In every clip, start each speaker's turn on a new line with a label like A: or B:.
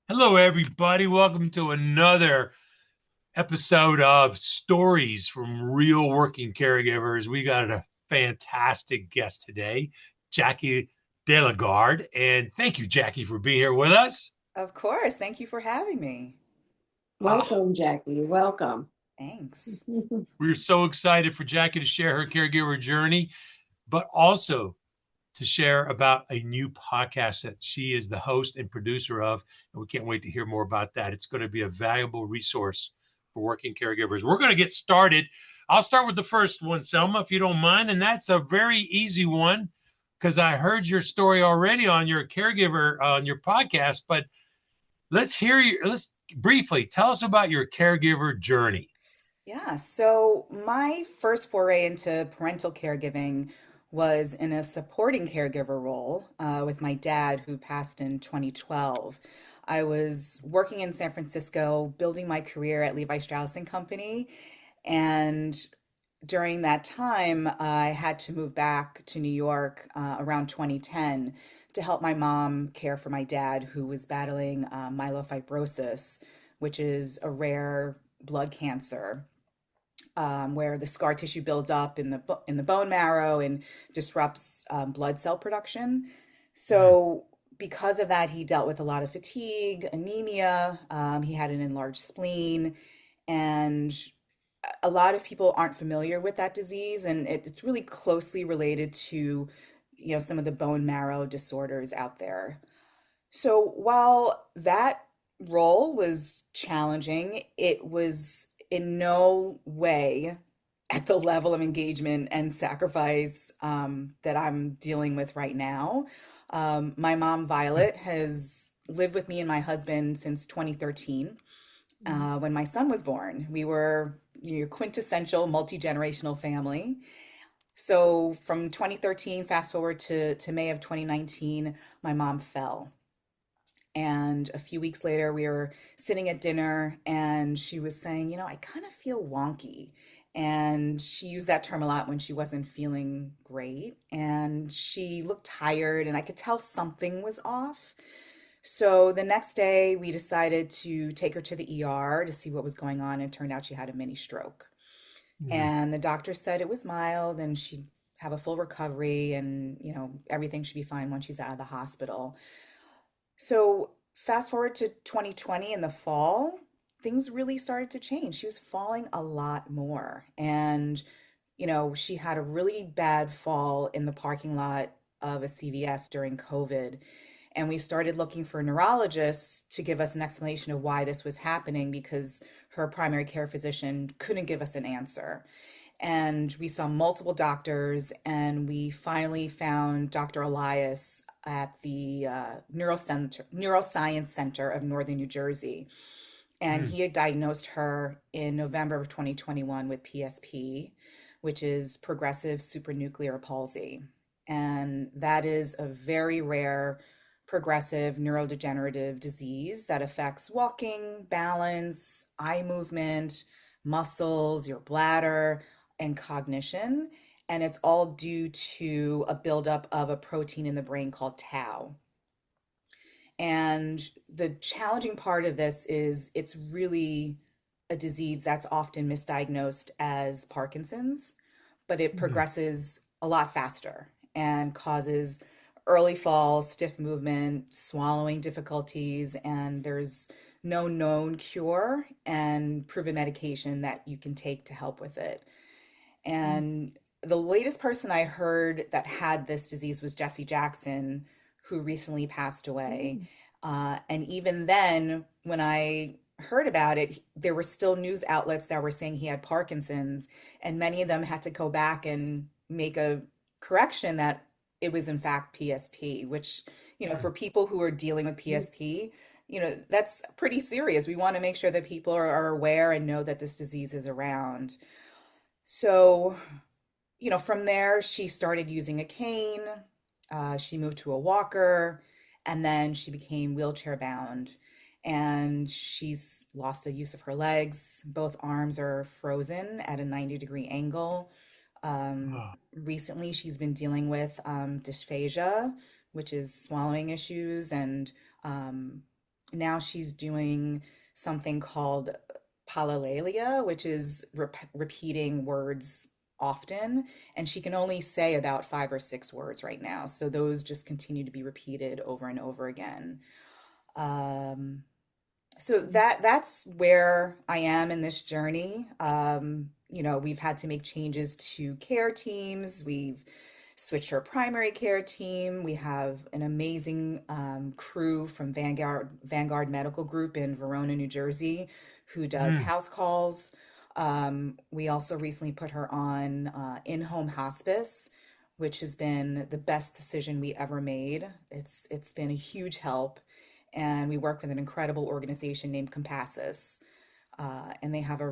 A: Hello, everybody. Welcome to another episode of Stories from Real Working Caregivers. We got a fantastic guest today, Jackee de Lagarde. And thank you, Jackee, for being here with us.
B: Of course. Thank you for having me.
A: Ah,
C: Welcome, Jackie. Welcome.
B: Thanks.
A: we're so excited for Jackee to share her caregiver journey, but also to share about a new podcast that she is the host and producer of. And we can't wait to hear more about that. It's going to be a valuable resource for working caregivers. We're going to get started. I'll start with the first one, Selma, if you don't mind. And that's a very easy one because I heard your story already on your caregiver on your podcast. But let's briefly tell us about your caregiver journey.
B: Yeah. So, my first foray into parental caregiving was in a supporting caregiver role with my dad, who passed in 2012. I was working in San Francisco, building my career at Levi Strauss and Company. And during that time, I had to move back to New York around 2010 to help my mom care for my dad, who was battling myelofibrosis, which is a rare blood cancer where the scar tissue builds up in the bone marrow and disrupts blood cell production.
A: Mm,
B: So because of that, he dealt with a lot of fatigue, anemia. He had an enlarged spleen, and a lot of people aren't familiar with that disease, and it's really closely related to, some of the bone marrow disorders out there. So while that role was challenging, it was in no way at the level of engagement and sacrifice that I'm dealing with right now. My mom,
A: mm,
B: Violet, has lived with me and my husband since 2013. When my son was born, we were your quintessential multi-generational family. So from 2013, fast forward to May of 2019, my mom fell. And a few weeks later, we were sitting at dinner and she was saying, I kind of feel wonky. And she used that term a lot when she wasn't feeling great. And she looked tired, and I could tell something was off. So the next day, we decided to take her to the ER to see what was going on. And it turned out she had a mini stroke.
A: mm.
B: And the doctor said it was mild and she'd have a full recovery, and, everything should be fine once she's out of the hospital. So fast forward to 2020 in the fall, things really started to change. She was falling a lot more. And, she had a really bad fall in the parking lot of a CVS during COVID. And we started looking for neurologists to give us an explanation of why this was happening because her primary care physician couldn't give us an answer. And we saw multiple doctors, and we finally found Dr. Elias at the Neuroscience Center of Northern New Jersey. And
A: Mm.
B: he had diagnosed her in November of 2021 with PSP, which is progressive supranuclear palsy. And that is a very rare progressive neurodegenerative disease that affects walking, balance, eye movement, muscles, your bladder, and cognition. And it's all due to a buildup of a protein in the brain called tau. And the challenging part of this is it's really a disease that's often misdiagnosed as Parkinson's, but it
A: Mm.
B: progresses a lot faster and causes early falls, stiff movement, swallowing difficulties, and there's no known cure and proven medication that you can take to help with it. And the latest person I heard that had this disease was Jesse Jackson, who recently passed away.
C: Mm.
B: And even then, when I heard about it, there were still news outlets that were saying he had Parkinson's, and many of them had to go back and make a correction that it was in fact PSP, which, for people who are dealing with PSP, that's pretty serious. We want to make sure that people are aware and know that this disease is around. So, from there, she started using a cane. She moved to a walker, and then she became wheelchair bound. And she's lost the use of her legs. Both arms are frozen at a 90-degree angle.
A: Oh,
B: Recently, she's been dealing with dysphagia, which is swallowing issues, and now she's doing something called palalalia, which is repeating words often, and she can only say about 5 or 6 words right now. So those just continue to be repeated over and over again. Um, so that's where I am in this journey. We've had to make changes to care teams. We've switched our primary care team. We have an amazing crew from Vanguard Medical Group in Verona, New Jersey, who does
A: Mm,
B: house calls. We also recently put her on in-home hospice, which has been the best decision we ever made. It's been a huge help, and we work with an incredible organization named Compassus, and they have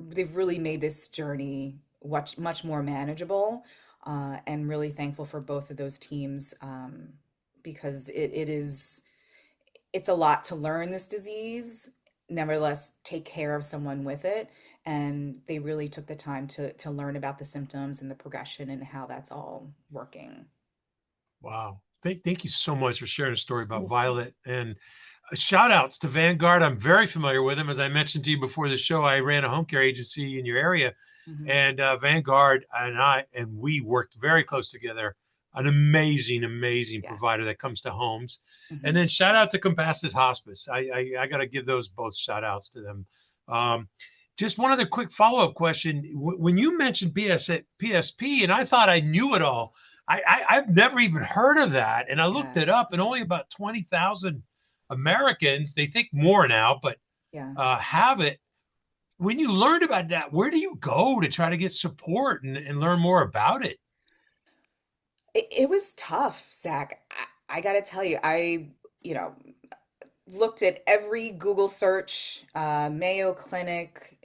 B: they've really made this journey much more manageable, and really thankful for both of those teams, because it's a lot to learn this disease, nevertheless take care of someone with it, and they really took the time to learn about the symptoms and the progression and how that's all working.
A: wow. Thank you so much for sharing a story about
C: Mhm.
A: Violet. And shout outs to Vanguard. I'm very familiar with them. As I mentioned to you before the show, I ran a home care agency in your area,
B: Hmm.
A: and Vanguard and we worked very close together. An amazing
B: Yes.
A: provider that comes to homes. And
B: Hmm.
A: then shout out to Compassus Hospice. I got to give those both shout outs to them. Um, just one other quick follow up question. When you mentioned PSP, and I thought I knew it all, I've never even heard of that. And I looked
B: Yeah.
A: it up, and only about 20,000 Americans, they think more now, but
B: Yeah.
A: have it. When you learned about that, where do you go to try to get support and learn more about it?
B: It was tough, Zach. I gotta tell you, you know, looked at every Google search, Mayo Clinic,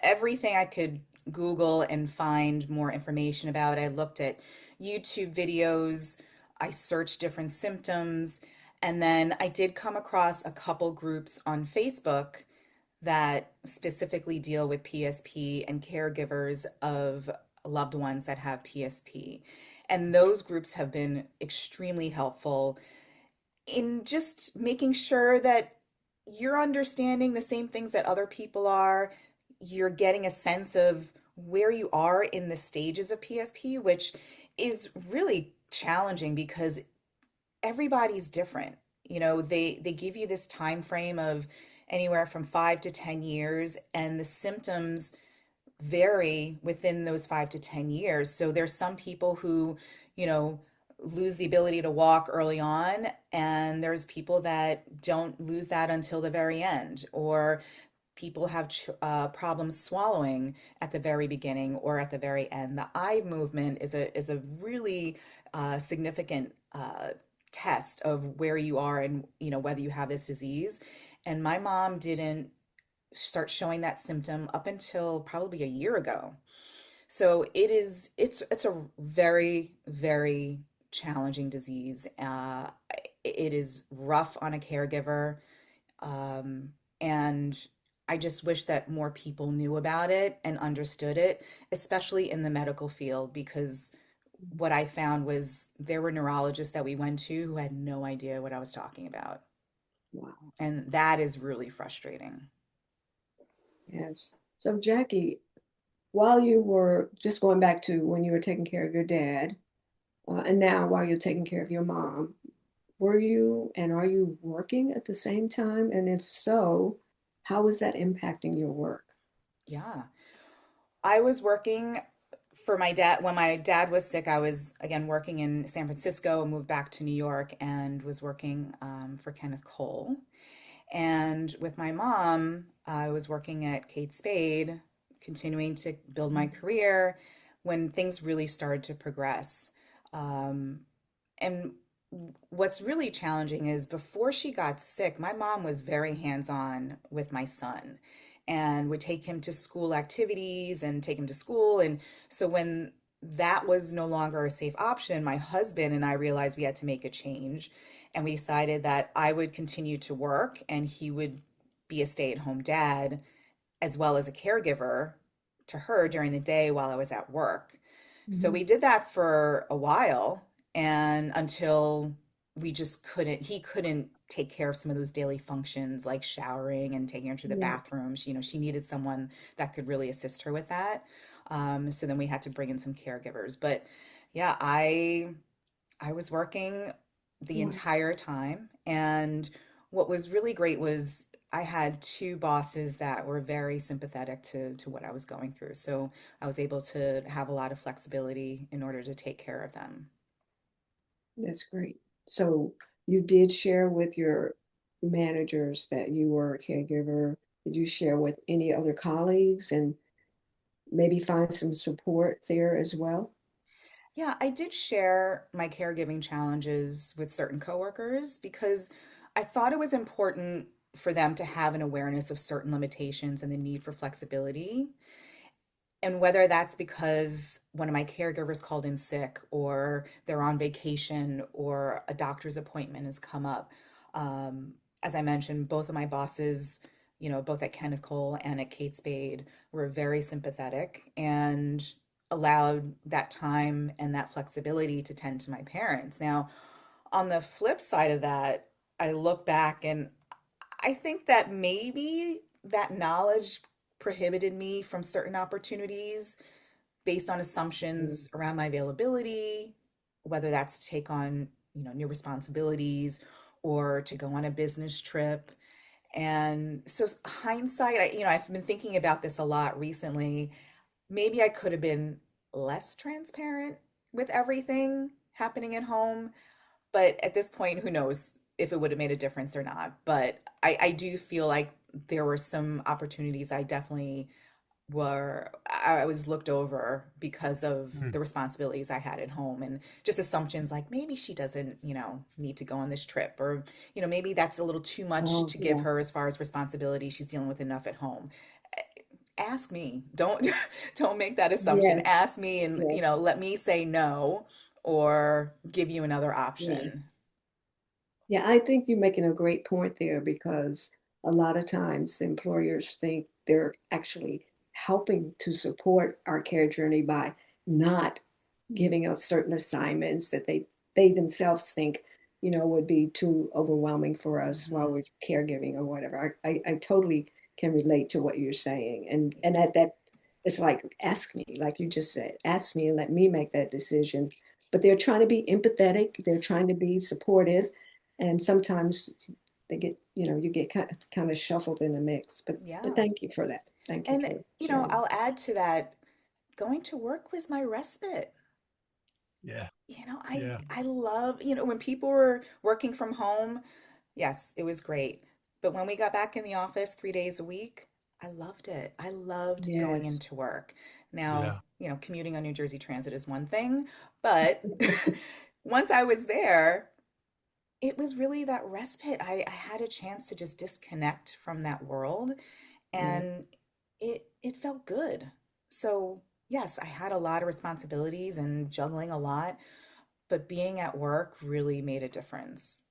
B: everything I could Google and find more information about. I looked at YouTube videos, I searched different symptoms, and then I did come across a couple groups on Facebook that specifically deal with PSP and caregivers of loved ones that have PSP. And those groups have been extremely helpful in just making sure that you're understanding the same things that other people are. You're getting a sense of where you are in the stages of PSP, which is really challenging because everybody's different. They give you this time frame of anywhere from 5 to 10 years, and the symptoms vary within those 5 to 10 years. So there's some people who, you know, lose the ability to walk early on, and there's people that don't lose that until the very end, or people have problems swallowing at the very beginning or at the very end. The eye movement is a really significant test of where you are and whether you have this disease. And my mom didn't start showing that symptom up until probably a year ago. So it's a very, very challenging disease. It is rough on a caregiver, and I just wish that more people knew about it and understood it, especially in the medical field, because what I found was there were neurologists that we went to who had no idea what I was talking about.
C: Wow.
B: And that is really frustrating.
C: Yes. So, Jackie, while you were just going back to when you were taking care of your dad, and now while you're taking care of your mom, were you and are you working at the same time? And if so, how is that impacting your work?
B: Yeah. I was working for my dad. When my dad was sick, I was again working in San Francisco, moved back to New York, and was working for Kenneth Cole. And with my mom, I was working at Kate Spade, continuing to build my career when things really started to progress. Um, and what's really challenging is before she got sick, my mom was very hands-on with my son and would take him to school activities and take him to school. And so when that was no longer a safe option, my husband and I realized we had to make a change. And we decided that I would continue to work and he would be a stay-at-home dad as well as a caregiver to her during the day while I was at work. So
C: Mhm.
B: we did that for a while, and until we just couldn't, he couldn't take care of some of those daily functions like showering and taking her to the
C: Yeah,
B: bathroom. She needed someone that could really assist her with that. So then we had to bring in some caregivers. But yeah, I was working the
C: wow,
B: entire time. And what was really great was I had two bosses that were very sympathetic to what I was going through. So I was able to have a lot of flexibility in order to take care of them.
C: that's great. So you did share with your managers that you were a caregiver. Did you share with any other colleagues and maybe find some support there as well?
B: Yeah, I did share my caregiving challenges with certain coworkers because I thought it was important for them to have an awareness of certain limitations and the need for flexibility. And whether that's because one of my caregivers called in sick, or they're on vacation, or a doctor's appointment has come up. As I mentioned, both of my bosses, both at Kenneth Cole and at Kate Spade, were very sympathetic and allowed that time and that flexibility to tend to my parents. Now, on the flip side of that, I look back and I think that maybe that knowledge prohibited me from certain opportunities based on
C: Mm.
B: assumptions around my availability, whether that's to take on, new responsibilities or to go on a business trip. And so hindsight, I've been thinking about this a lot recently. Maybe I could have been less transparent with everything happening at home, but at this point, who knows if it would have made a difference or not. But I do feel like there were some opportunities I definitely were I was looked over because of
A: Mm.
B: the responsibilities I had at home, and just assumptions like maybe she doesn't, need to go on this trip, or maybe that's a little too much
C: Oh,
B: to give
C: yeah,
B: her as far as responsibility. She's dealing with enough at home. Ask me. Don't don't make that assumption.
C: yes,
B: Ask me, and
C: yes,
B: let me say no or give you another
C: yeah.
B: option.
C: Yeah, I think you're making a great point there because a lot of times employers think they're actually helping to support our care journey by not giving us certain assignments that they themselves think, would be too overwhelming for us while
B: Mhm.
C: we're caregiving or whatever. I totally can relate to what you're saying. And
B: Yeah.
C: that it's like ask me, like you just said, ask me and let me make that decision. But they're trying to be empathetic, they're trying to be supportive, and sometimes they get, you get kind of shuffled in the mix. But
B: Yeah.
C: thank you for that. Thank you
B: And
C: for sharing.
B: I'll add to that, going to work was my respite.
A: Yeah.
B: I
A: Yeah.
B: I love, when people were working from home, yes, it was great. But when we got back in the office 3 days a week, I loved it. I loved going
C: Yes.
B: into work. Now,
A: Yeah.
B: commuting on New Jersey Transit is one thing, but once I was there, it was really that respite. I had a chance to just disconnect from that world,
C: Yeah.
B: and it felt good. So, yes, I had a lot of responsibilities and juggling a lot, but being at work really made a difference.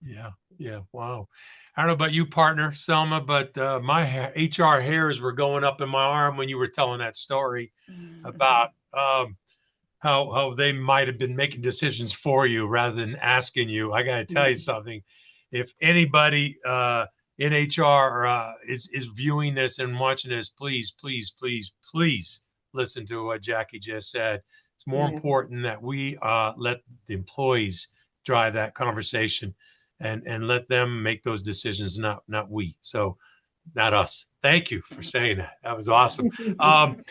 A: Yeah. Yeah. Wow. I don't know about you, partner Selma, but my HR hairs were going up in my arm when you were telling that story about how they might have been making decisions for you rather than asking you. I got to tell you
C: Yeah.
A: something. If anybody in HR is viewing this and watching this, please, please, please, please listen to what Jackee just said. It's more
C: Yeah.
A: important that we let the employees drive that conversation and let them make those decisions, not we. So not us. Thank you for saying that. That was
B: Yeah.
A: awesome. Um,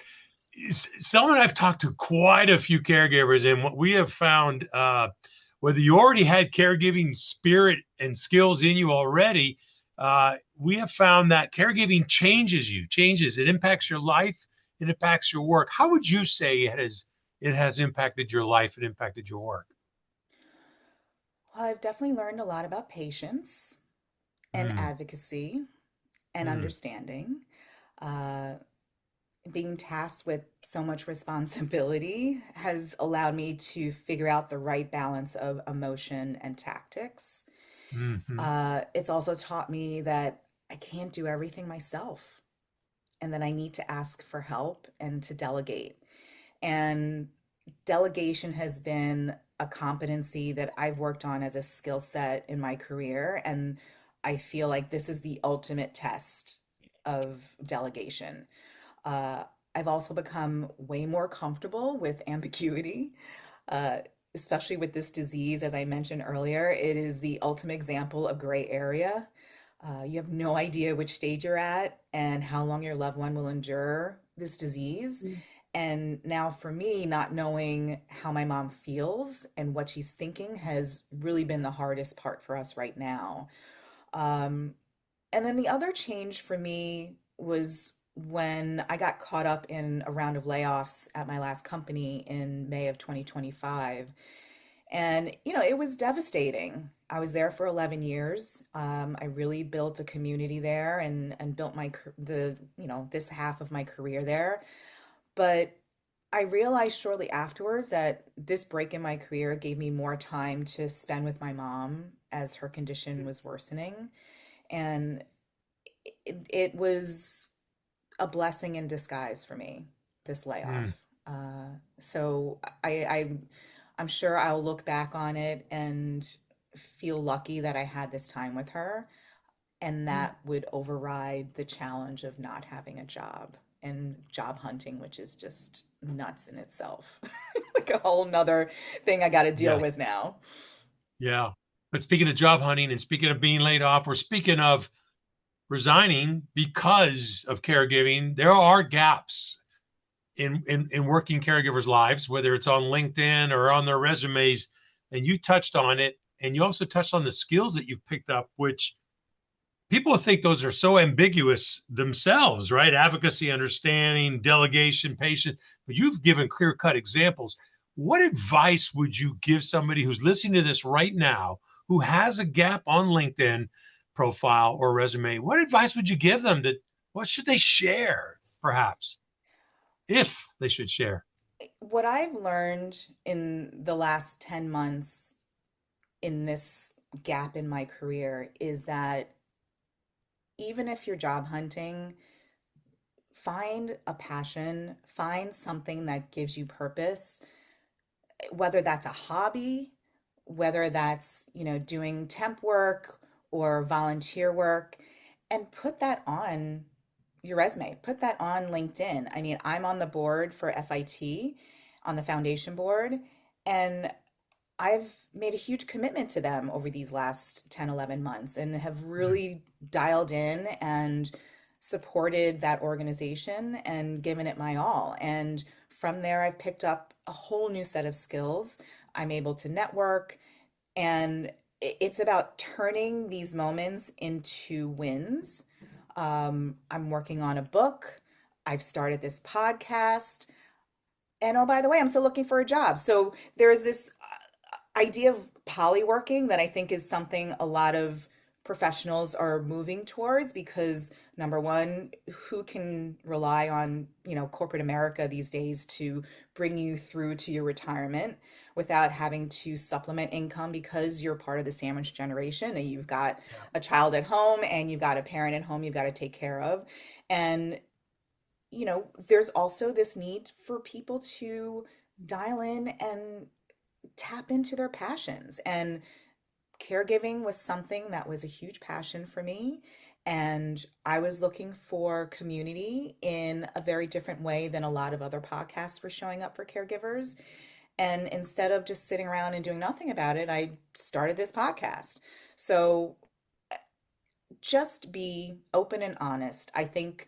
A: Someone I've talked to quite a few caregivers, and what we have found, whether you already had caregiving spirit and skills in you already, we have found that caregiving changes. It impacts your life, it impacts your work. How would you say it has impacted your life and impacted your work?
B: Well, I've definitely learned a lot about patience and
A: Mm,
B: advocacy and
A: mm,
B: understanding. Uh, Being tasked with so much responsibility has allowed me to figure out the right balance of emotion and tactics.
A: mm,
B: It's also taught me that I can't do everything myself and that I need to ask for help and to delegate. And delegation has been a competency that I've worked on as a skill set in my career. And I feel like this is the ultimate test of delegation. Uh, I've also become way more comfortable with ambiguity, uh, especially with this disease. As I mentioned earlier, it is the ultimate example of gray area. You have no idea which stage you're at and how long your loved one will endure this disease. And now, for me, not knowing how my mom feels and what she's thinking has really been the hardest part for us right now. Um, and then the other change for me was when I got caught up in a round of layoffs at my last company in May of 2025. And, it was devastating. I was there for 11 years. I really built a community there and built this half of my career there. But I realized shortly afterwards that this break in my career gave me more time to spend with my mom as her condition was worsening. And it was a blessing in disguise for me, this
A: Mm,
B: layoff. So I'm sure I'll look back on it and feel lucky that I had this time with her, and
C: Mhm.
B: that would override the challenge of not having a job and job hunting, which is just nuts in itself. Like a whole nother thing I got to deal
A: yeah,
B: with now.
A: yeah. But speaking of job hunting and speaking of being laid off, or speaking of resigning because of caregiving, there are gaps in working caregivers' lives, whether it's on LinkedIn or on their resumes. And you touched on it, and you also touched on the skills that you've picked up, which people think those are so ambiguous themselves, right? Advocacy, understanding, delegation, patience. But you've given clear cut examples. What advice would you give somebody who's listening to this right now, who has a gap on LinkedIn profile or resume? What advice would you give them? What should they share, perhaps, if they should share?
B: What I've learned in the last 10 months in this gap in my career is that even if you're job hunting, find a passion, find something that gives you purpose, whether that's a hobby, whether that's, doing temp work or volunteer work, and put that on your resume, put that on LinkedIn. I mean, I'm on the board for FIT, on the foundation board, and I've made a huge commitment to them over these last 10, 11 months and have
A: Mm,
B: really dialed in and supported that organization and given it my all. And from there, I've picked up a whole new set of skills. I'm able to network, and it's about turning these moments into wins. I'm working on a book. I've started this podcast. And oh, by the way, I'm still looking for a job. So there's this idea of polyworking that I think is something a lot of professionals are moving towards because number one, who can rely on, corporate America these days to bring you through to your retirement without having to supplement income because you're part of the sandwich generation and you've got
A: yeah.
B: a child at home and you've got a parent at home you've got to take care of. And there's also this need for people to dial in and tap into their passions. And caregiving was something that was a huge passion for me. And I was looking for community in a very different way than a lot of other podcasts were showing up for caregivers. And instead of just sitting around and doing nothing about it, I started this podcast. So just be open and honest. I think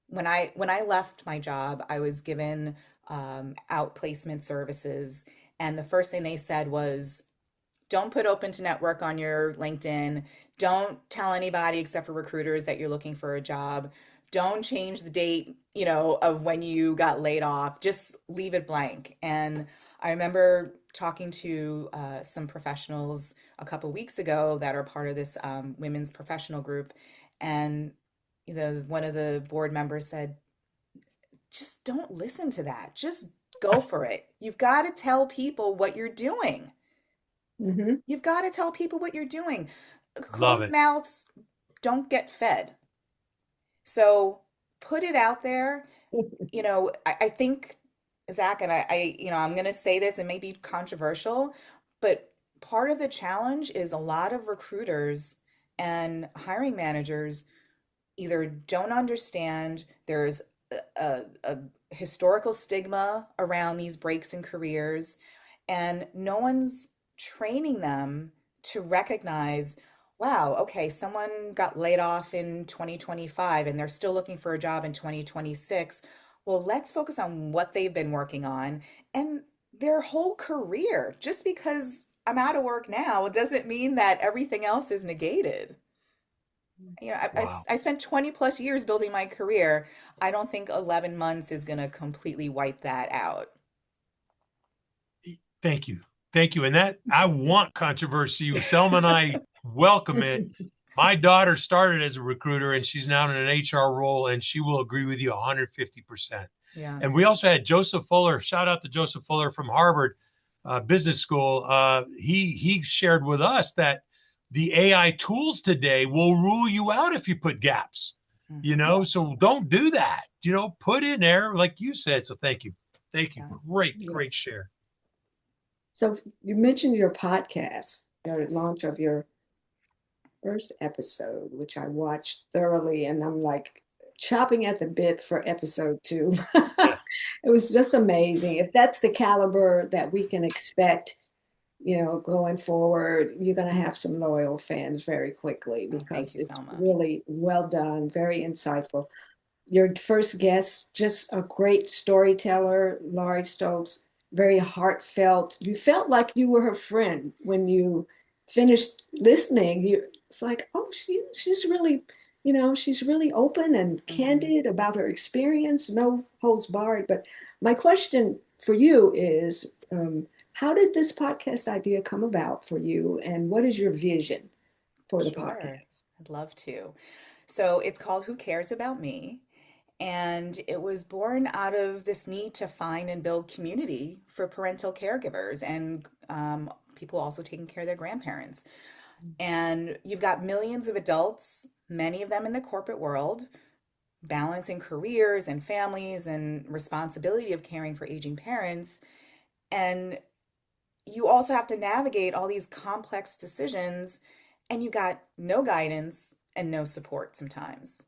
B: when I left my job, I was given outplacement services, and the first thing they said was, "Don't put open to network on your LinkedIn. Don't tell anybody except for recruiters that you're looking for a job. Don't change the date, of when you got laid off. Just leave it blank." And I remember talking to some professionals a couple weeks ago that are part of this women's professional group, and one of the board members said, "Just don't listen to that. Just go for it. You've got to tell people what you're doing."
C: Mhm.
B: You've got to tell people what you're doing.
A: Love
B: Closed
A: it.
B: mouths don't get fed. So put it out there. I think Zach, and I'm going to say this and may be controversial, but part of the challenge is a lot of recruiters and hiring managers either don't understand there's a historical stigma around these breaks in careers, and no one's training them to recognize, wow, okay, someone got laid off in 2025 and they're still looking for a job in 2026. Well, let's focus on what they've been working on and their whole career. Just because I'm out of work now doesn't mean that everything else is negated.
A: Wow.
B: I spent 20 plus years building my career. I don't think 11 months is going to completely wipe that out.
A: Thank you. Thank you. And that I want controversy. Selma and I welcome it. My daughter started as a recruiter and she's now in an HR role, and she will agree with you 150%.
B: Yeah.
A: And we also had Joseph Fuller. Shout out to Joseph Fuller from Harvard Business School. He shared with us that the AI tools today will rule you out if you put gaps.
B: Hmm.
A: So don't do that. Put in there like you said. So thank you, thank you.
B: Yeah.
A: Great
C: Yes.
A: share.
C: So you mentioned your podcast, your
B: Yes.
C: launch of your first episode, which I watched thoroughly, and I'm like chopping at the bit for episode two.
A: Yes.
C: It was just amazing. If that's the caliber that we can expect, going forward, you're going to have some loyal fans very quickly
B: Oh, thank
C: because
B: you,
C: it's
B: Selma.
C: really well done, very insightful. Your first guest, just a great storyteller, Laurie Stokes, very heartfelt. You felt like you were her friend when you finished listening. It's like, oh, she's really, she's really open and
B: Hmm.
C: candid about her experience, no holds barred. But my question for you is, how did this podcast idea come about for you, and what is your vision for the
B: Sure.
C: podcast?
B: I'd love to. So it's called Who Cares About Me? And it was born out of this need to find and build community for parental caregivers and people also taking care of their grandparents. And you've got millions of adults, many of them in the corporate world, balancing careers and families and responsibility of caring for aging parents. And you also have to navigate all these complex decisions, and you got no guidance and no support sometimes.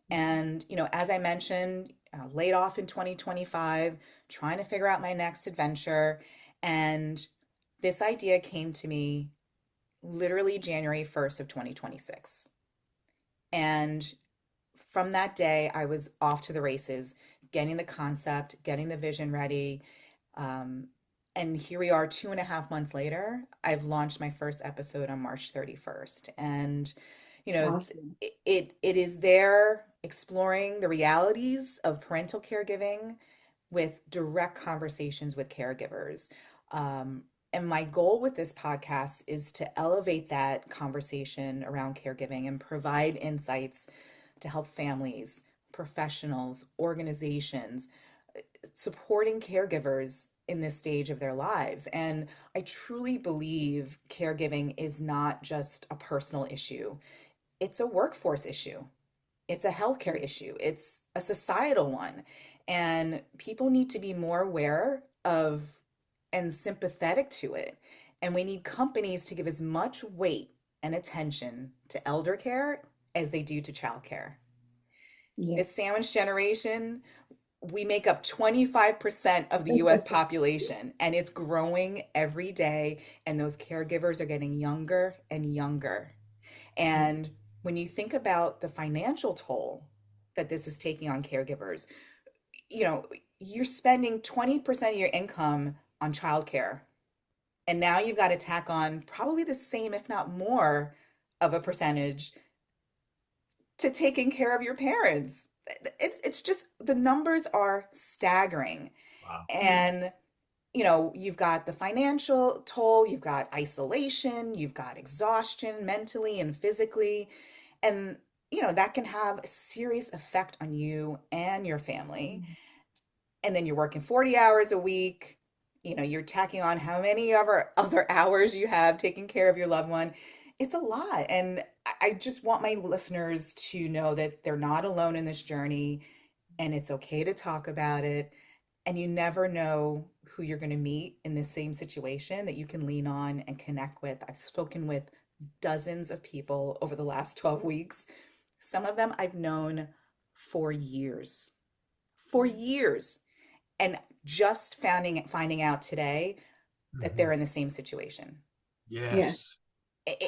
B: And, as I mentioned, laid off in 2025, trying to figure out my next adventure. And this idea came to me literally January 1st of 2026. And from that day, I was off to the races, getting the concept, getting the vision ready. Um, and here we are 2.5 months later. I've launched my first episode on March 31st. And, you know,
C: Awesome.
B: it is there exploring the realities of parental caregiving with direct conversations with caregivers. Um, and my goal with this podcast is to elevate that conversation around caregiving and provide insights to help families, professionals, organizations supporting caregivers in this stage of their lives. And I truly believe caregiving is not just a personal issue, it's a workforce issue. It's a healthcare issue. It's a societal one. And people need to be more aware of and sympathetic to it. And we need companies to give as much weight and attention to elder care as they do to childcare. This
C: Yes.
B: sandwich generation, we make up 25% of the US population, and it's growing every day. And those caregivers are getting younger and younger. And when you think about the financial toll that this is taking on caregivers, you know, you're spending 20% of your income on childcare. And now you've got to tack on probably the same, if not more, of a percentage to taking care of your parents. It's just the numbers are staggering.
A: Wow.
B: And you've got the financial toll, you've got isolation, you've got exhaustion mentally and physically. And, that can have a serious effect on you and your family. And then you're working 40 hours a week. You're tacking on how many other hours you have taking care of your loved one. It's a lot. And I just want my listeners to know that they're not alone in this journey and it's okay to talk about it. And you never know who you're going to meet in the same situation that you can lean on and connect with. I've spoken with dozens of people over the last 12 weeks. Some of them I've known for years, for years, and just finding out today that they're
A: Mhm.
B: in the same situation.
C: Yes.
A: Yes.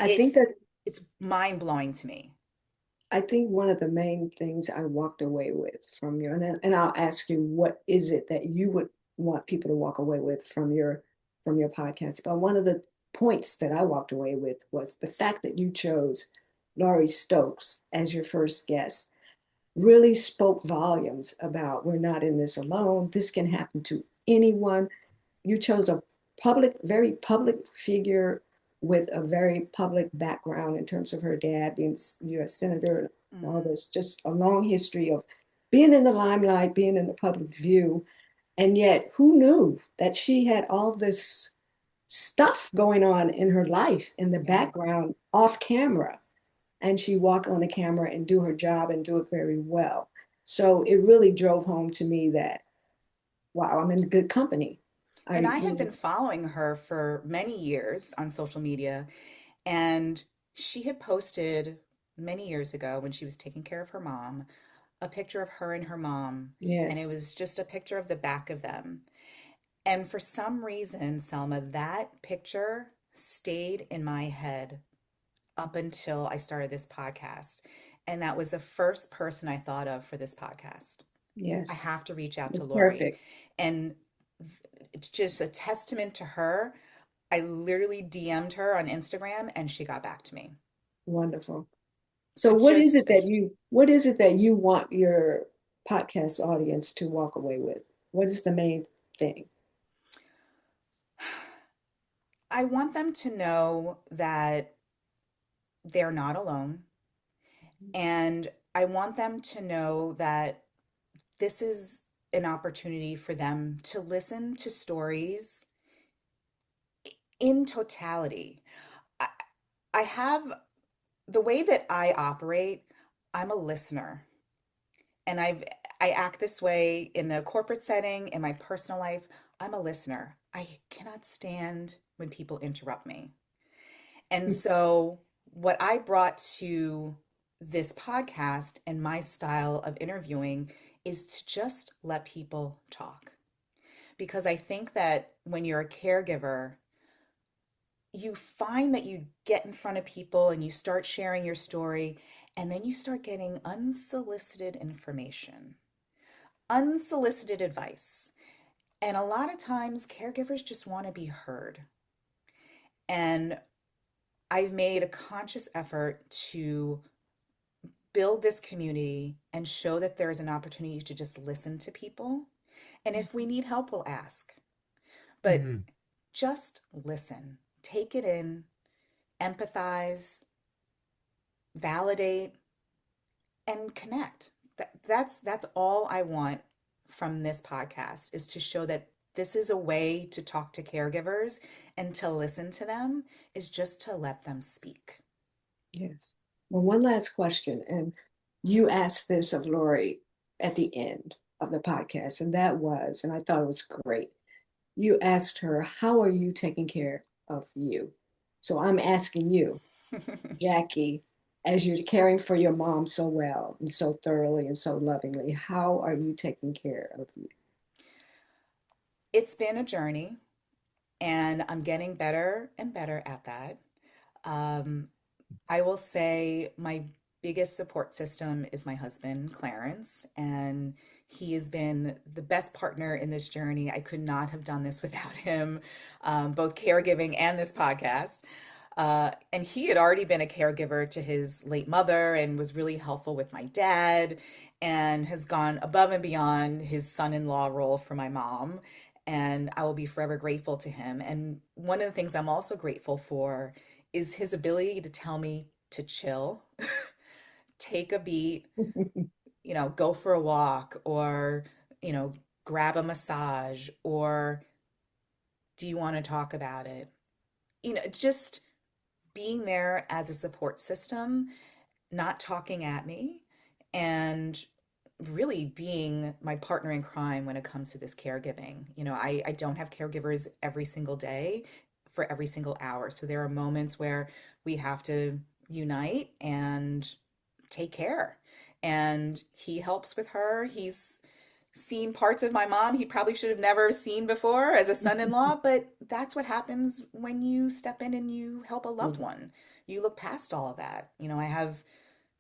C: I think
B: It's
C: that
B: it's mind blowing to me.
C: I think one of the main things I walked away with from your, and I'll ask you, what is it that you would want people to walk away with from your podcast? But one of the points that I walked away with was the fact that you chose Laurie Stokes as your first guest really spoke volumes about we're not in this alone. This can happen to anyone. You chose a very public figure with a very public background in terms of her dad being U.S. senator and all
B: Hmm.
C: this, just a long history of being in the limelight, being in the public view. And yet, who knew that she had all this stuff going on in her life in the
B: Yeah.
C: background off camera? And she walk on the camera and do her job and do it very well. So it really drove home to me that, wow, I'm in good company.
B: And
C: I,
B: I
C: you
B: had
C: know,
B: been following her for many years on social media, and she had posted many years ago when she was taking care of her mom a picture of her and her mom, and it
C: yes.
B: was just a picture of the back of them. And for some reason, Selma, that picture stayed in my head up until I started this podcast. And that was the first person I thought of for this podcast. I
C: Yes,
B: have to reach out to
C: it's
B: Lori.
C: perfect.
B: And it's just a testament to her. I literally DM'd her on Instagram and she got back to me.
C: Wonderful. So
B: So just a,
C: what is it that you want your podcast audience to walk away with? What is the main thing?
B: I want them to know that they're not alone. And I want them to know that this is an opportunity for them to listen to stories in totality. I, I have the way that I operate, I'm a listener. And I act this way in a corporate setting, in my personal life. I'm a listener. I cannot stand when people interrupt me. And so what I brought to this podcast and my style of interviewing is to just let people talk. Because I think that when you're a caregiver, you find that you get in front of people and you start sharing your story, and then you start getting unsolicited information, unsolicited advice. And a lot of times, caregivers just want to be heard. And I've made a conscious effort to build this community and show that there is an opportunity to just listen to people. And if we need help, we'll ask. But
A: Mhm.
B: just listen, take it in, empathize, validate, and connect. That's all I want from this podcast is to show that this is a way to talk to caregivers and to listen to them is just to let them speak.
C: Yes. Well, one last question, and you asked this of Lori at the end of the podcast, and that was, and I thought it was great. You asked her, how are you taking care of you? So I'm asking you, Jackee, as you're caring for your mom so well and so thoroughly and so lovingly, how are you taking care of you?
B: It's been a journey and I'm getting better and better at that. Um, I will say my biggest support system is my husband, Clarence, and he has been the best partner in this journey. I could not have done this without him, both caregiving and this podcast. And he had already been a caregiver to his late mother and was really helpful with my dad and has gone above and beyond his son-in-law role for my mom. And I will be forever grateful to him. And one of the things I'm also grateful for is his ability to tell me to chill, take a beat, go for a walk or, you know, grab a massage or do you want to talk about it? Just being there as a support system, not talking at me and really being my partner in crime when it comes to this caregiving. I don't have caregivers every single day for every single hour. So there are moments where we have to unite and take care. And he helps with her. He's seen parts of my mom he probably should have never seen before as a son-in-law, but that's what happens when you step in and you help a loved
C: Mhm.
B: one. You look past all of that. I have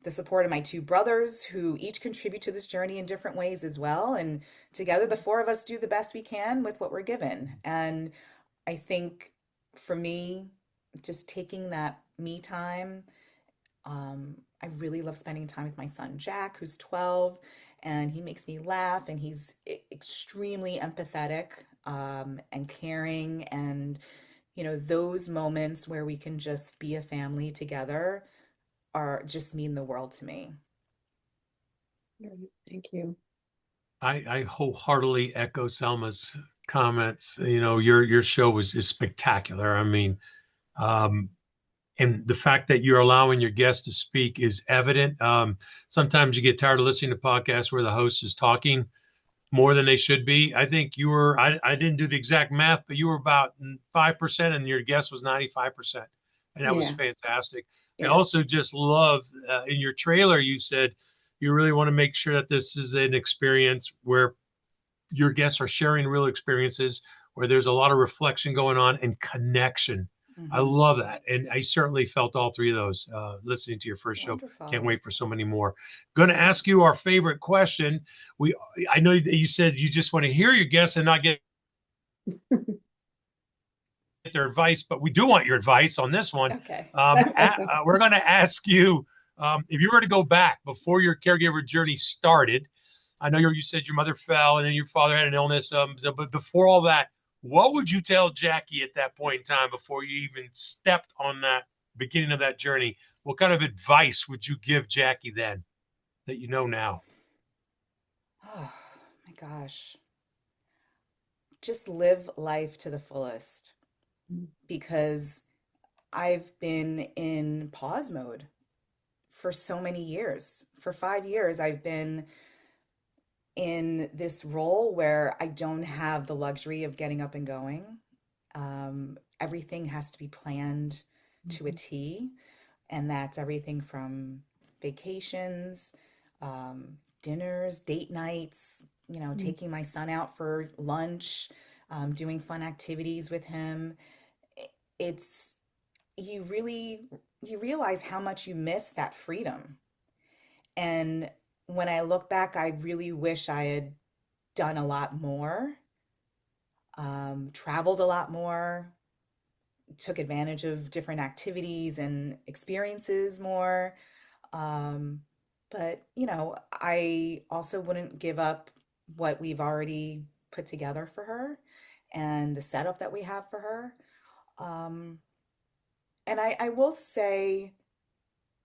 B: the support of my two brothers who each contribute to this journey in different ways as well. And together, the four of us do the best we can with what we're given. And I think for me, just taking that me time, I really love spending time with my son, Jack, who's 12, and he makes me laugh, and he's extremely empathetic, and caring. And, those moments where we can just be a family together are just mean the world to me.
C: Right. Thank you.
A: I wholeheartedly echo Selma's comments. Your show is spectacular. I mean, um, and the fact that you're allowing your guests to speak is evident. Sometimes you get tired of listening to podcasts where the host is talking more than they should be. I think you were, I didn't do the exact math, but you were about 5% and your guest was 95%. And that was
C: Yeah.
A: fantastic. I
C: Yeah.
A: also just love in your trailer, you said you really want to make sure that this is an experience where your guests are sharing real experiences, where there's a lot of reflection going on and connection. I
B: Hmm.
A: love that. And I certainly felt all three of those listening to your first show. Can't
B: Wonderful.
A: wait for so many more. Going to ask you our favorite question. I know that you said you just want to hear your guests and not get their advice, but we do want your advice on this one.
B: Okay.
A: We're going to ask you if you were to go back before your caregiver journey started. I know you said your mother fell and then your father had an illness. But before all that, what would you tell Jackee at that point in time before you even stepped on that beginning of that journey? What kind of advice would you give Jackee then that you know now?
B: Oh my gosh. Just live life to the fullest, because I've been in pause mode for so many years. For 5 years, I've been in this role where I don't have the luxury of getting up and going. Everything has to be planned to a
C: Mhm.
B: T, and that's everything from vacations, dinners, date nights,
C: Mhm.
B: taking my son out for lunch, doing fun activities with him. It's you really you realize how much you miss that freedom. And when I look back, I really wish I had done a lot more, traveled a lot more, took advantage of different activities and experiences more. Um, but, I also wouldn't give up what we've already put together for her and the setup that we have for her. Um, and I will say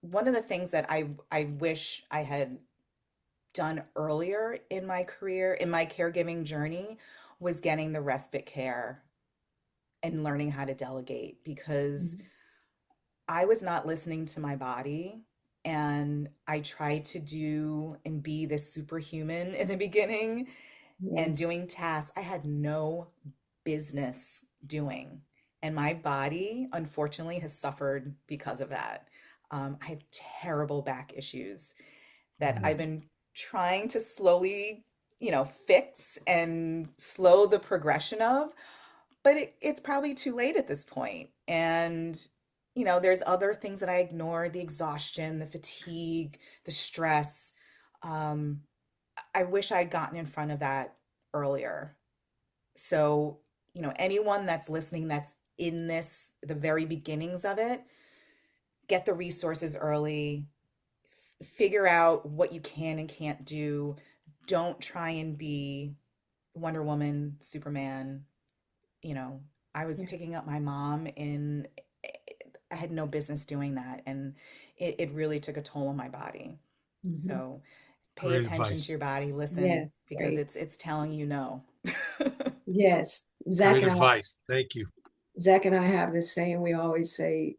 B: one of the things that I wish I had done earlier in my career, in my caregiving journey, was getting the respite care and learning how to delegate, because
C: Mhm.
B: I was not listening to my body. And I tried to do and be this superhuman in the beginning and
C: Yes.
B: doing tasks I had no business doing. And my body, unfortunately, has suffered because of that. I have terrible back issues that I've
A: Mm.
B: been trying to slowly, fix and slow the progression of, but it's probably too late at this point. And, there's other things that I ignored: the exhaustion, the fatigue, the stress. Um, I wish I'd gotten in front of that earlier. So, anyone that's listening that's in the very beginnings of it, get the resources early, figure out what you can and can't do. Don't try and be Wonder Woman, Superman. You know, I was
C: Yeah.
B: picking up my mom I had no business doing that. And it really took a toll on my body.
C: Mhm.
B: So pay
A: Great
B: attention to
A: advice.
B: your body, listen,
C: Yeah.
B: because
C: Great.
B: it's telling you no.
C: Yes.
A: Great advice. Thank you.
C: Zach and I have this saying we always say,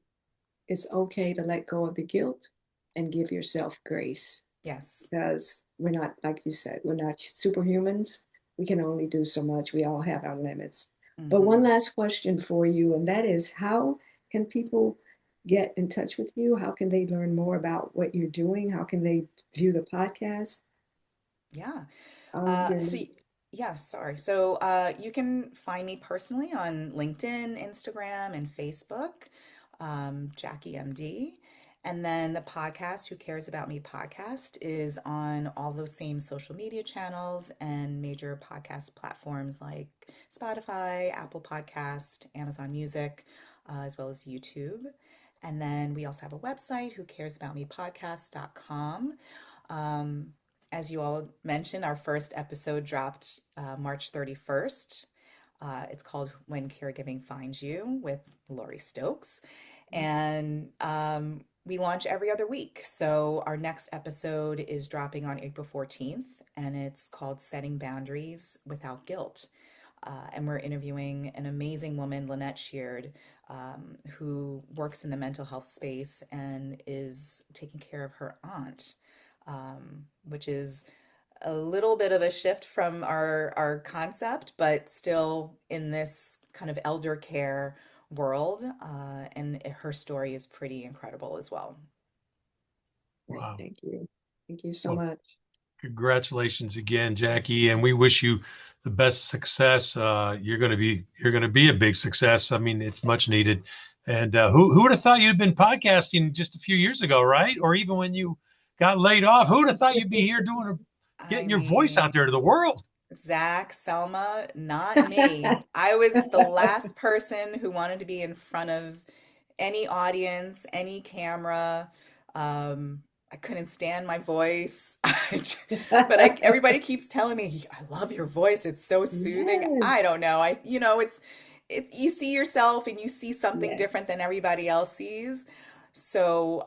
C: it's okay to let go of the guilt and give yourself grace.
B: Yes.
C: because we're not, like you said, we're not superhumans. We can only do so much. We all have our limits. But one
B: Hmm.
C: last question for you, and that is, how can people get in touch with you? How can they learn more about what you're doing? How can they view the podcast?
B: Yeah.
C: I'll
B: Uh,
C: give
B: so,
C: them.
B: y- yeah, sorry. So, you can find me personally on LinkedIn, Instagram, and Facebook, Jackie MD. And then the podcast, Who Cares About Me podcast, is on all those same social media channels and major podcast platforms like Spotify, Apple Podcast, Amazon Music, as well as YouTube. And then we also have a website, whocaresaboutmepodcast.com. Um, as you all mentioned, our first episode dropped March 31st. It's called When Caregiving Finds You with Laurie Stokes. And we launch every other week. So our next episode is dropping on April 14th, and it's called Setting Boundaries Without Guilt. And we're interviewing an amazing woman, Lynette Sheard, who works in the mental health space and is taking care of her aunt, which is a little bit of a shift from our concept, but still in this kind of elder care world. And her story is pretty incredible as well.
C: Great,
A: Wow.
C: thank you. Thank you so
A: Well,
C: much.
A: congratulations again, Jackie, and we wish you the best success. You're going to be a big success. I mean, it's much needed. And who would have thought you'd been podcasting just a few years ago, right? Or even when you got laid off, who would have thought you'd be here
B: I
A: getting your voice out
B: mean,
A: there to the world?
B: Zach, Selma, not me. I was the last person who wanted to be in front of any audience, any camera. I couldn't stand my voice. Everybody keeps telling me, I love your voice. It's so soothing.
C: Yes,
B: I don't know. It's you see yourself and you see something
C: yes.
B: different than everybody else sees. So,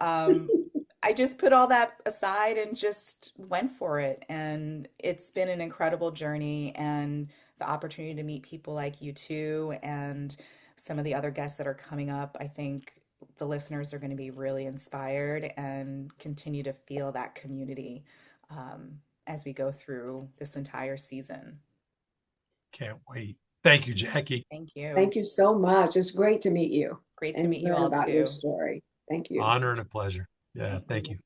B: I just put all that aside and just went for it. And it's been an incredible journey and the opportunity to meet people like you too and some of the other guests that are coming up. I think the listeners are going to be really inspired and continue to feel that community as we go through this entire season.
A: Can't wait. Thank you, Jackie.
B: Thank you.
C: Thank you so much. It's great to meet you
B: Great to
C: and
B: meet you
C: learn
B: all
C: about your
B: too.
C: story. Thank you.
A: Honor and a pleasure. Yeah,
B: Thanks.
A: thank you.